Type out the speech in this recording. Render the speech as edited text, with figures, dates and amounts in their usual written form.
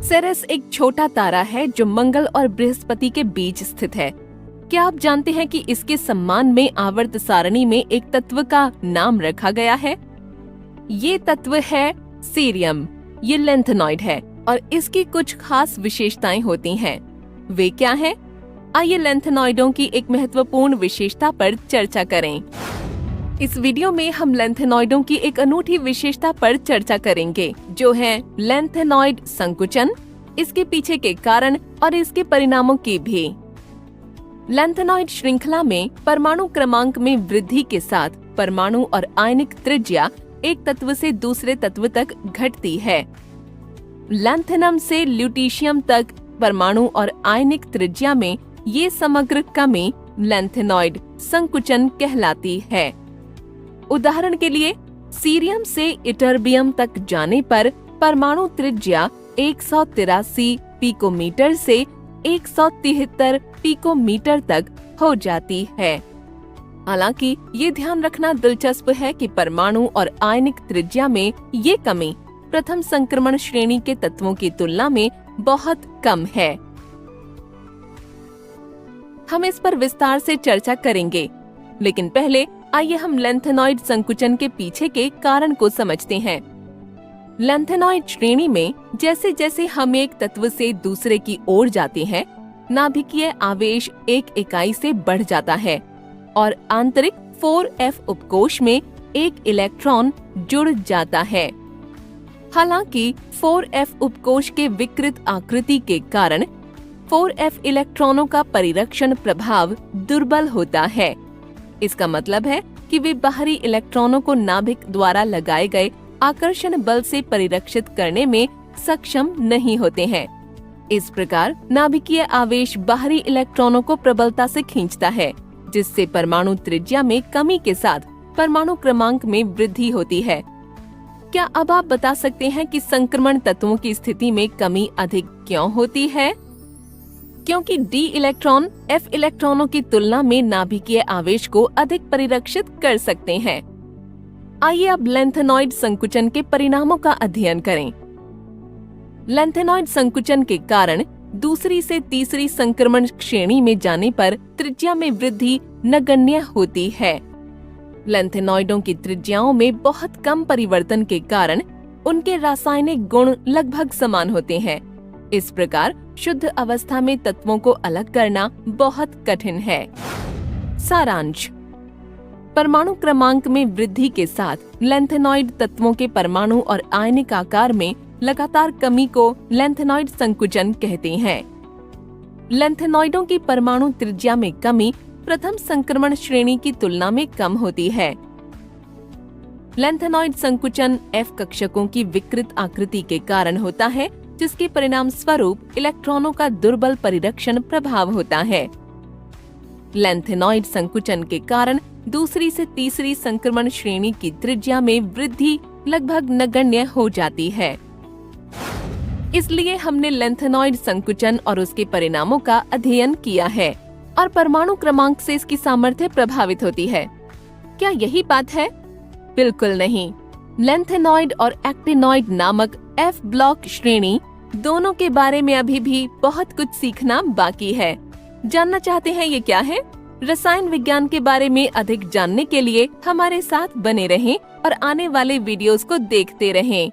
Ceres एक छोटा तारा है जो मंगल और बृहस्पति के बीच स्थित है। क्या आप जानते हैं कि इसके सम्मान में आवर्त सारणी में एक तत्व का नाम रखा गया है? ये तत्व है सीरियम। ये लेंथेनॉइड है और इसकी कुछ खास विशेषताएं होती हैं। वे क्या हैं? आइए लेंथेनॉइडों की एक महत्वपूर्ण विशेषता पर चर्चा करें। इस वीडियो में हम लेंथेनॉइडों की एक अनूठी विशेषता पर चर्चा करेंगे, जो है लेंथेनॉइड संकुचन, इसके पीछे के कारण और इसके परिणामों की भी। लेंथेनॉइड श्रृंखला में परमाणु क्रमांक में वृद्धि के साथ परमाणु और आयनिक त्रिज्या एक तत्व से दूसरे तत्व तक घटती है। लैंथेनम से ल्यूटीशियम तक परमाणु और आयनिक त्रिज्या में ये समग्र कमी लेंथेनॉइड संकुचन कहलाती है। उदाहरण के लिए सीरियम से इटर्बियम तक जाने पर परमाणु त्रिज्या 183 पिकोमीटर से 173 पिकोमीटर तक हो जाती है। हालांकि ये ध्यान रखना दिलचस्प है कि परमाणु और आयनिक त्रिज्या में ये कमी प्रथम संक्रमण श्रेणी के तत्वों की तुलना में बहुत कम है। हम इस पर विस्तार से चर्चा करेंगे, लेकिन पहले आइए हम लेंथेनॉइड संकुचन के पीछे के कारण को समझते हैं। लेंथेनॉइड श्रेणी में जैसे जैसे हम एक तत्व से दूसरे की ओर जाते हैं, नाभिकीय आवेश एक इकाई से बढ़ जाता है और आंतरिक 4f उपकोश में एक इलेक्ट्रॉन जुड़ जाता है। हालांकि 4f उपकोश के विकृत आकृति के कारण 4f इलेक्ट्रॉनों का परिरक्षण प्रभाव दुर्बल होता है। इसका मतलब है कि वे बाहरी इलेक्ट्रॉनों को नाभिक द्वारा लगाए गए आकर्षण बल से परिरक्षित करने में सक्षम नहीं होते हैं। इस प्रकार नाभिकीय आवेश बाहरी इलेक्ट्रॉनों को प्रबलता से खींचता है, जिससे परमाणु त्रिज्या में कमी के साथ परमाणु क्रमांक में वृद्धि होती है। क्या अब आप बता सकते हैं कि संक्रमण तत्वों की स्थिति में कमी अधिक क्यों होती है? क्योंकि d इलेक्ट्रॉन f इलेक्ट्रॉनों की तुलना में नाभिकीय आवेश को अधिक परिरक्षित कर सकते हैं। आइए अब लेंथेनॉइड संकुचन के परिणामों का अध्ययन करें। लेंथेनॉइड संकुचन के कारण दूसरी से तीसरी संक्रमण श्रेणी में जाने पर त्रिज्या में वृद्धि नगण्य होती है। लेंथेनॉइडों की त्रिज्याओं में बहुत कम परिवर्तन के कारण उनके रासायनिक गुण लगभग समान होते हैं। इस प्रकार शुद्ध अवस्था में तत्वों को अलग करना बहुत कठिन है। सारांश: परमाणु क्रमांक में वृद्धि के साथ लेंथेनॉइड तत्वों के परमाणु और आयनिक आकार में लगातार कमी को लेंथेनॉइड संकुचन कहते हैं। लेंथेनॉइडों की परमाणु त्रिज्या में कमी प्रथम संक्रमण श्रेणी की तुलना में कम होती है। लेंथेनॉइड संकुचन F कक्षकों की विकृत आकृति के कारण होता है, जिसके परिणाम स्वरूप इलेक्ट्रॉनों का दुर्बल परिरक्षण प्रभाव होता है। लेंथेनॉइड संकुचन के कारण दूसरी से तीसरी संक्रमण श्रेणी की त्रिज्या में वृद्धि लगभग नगण्य हो जाती है। इसलिए हमने लेंथेनॉइड संकुचन और उसके परिणामों का अध्ययन किया है और परमाणु क्रमांक से इसकी सामर्थ्य प्रभावित होती है। क्या यही बात है? बिल्कुल नहीं। लेंथेनॉइड और एक्टिनॉइड नामक F ब्लॉक श्रेणी दोनों के बारे में अभी भी बहुत कुछ सीखना बाकी है। जानना चाहते हैं ये क्या है? रसायन विज्ञान के बारे में अधिक जानने के लिए हमारे साथ बने रहें और आने वाले वीडियोस को देखते रहें।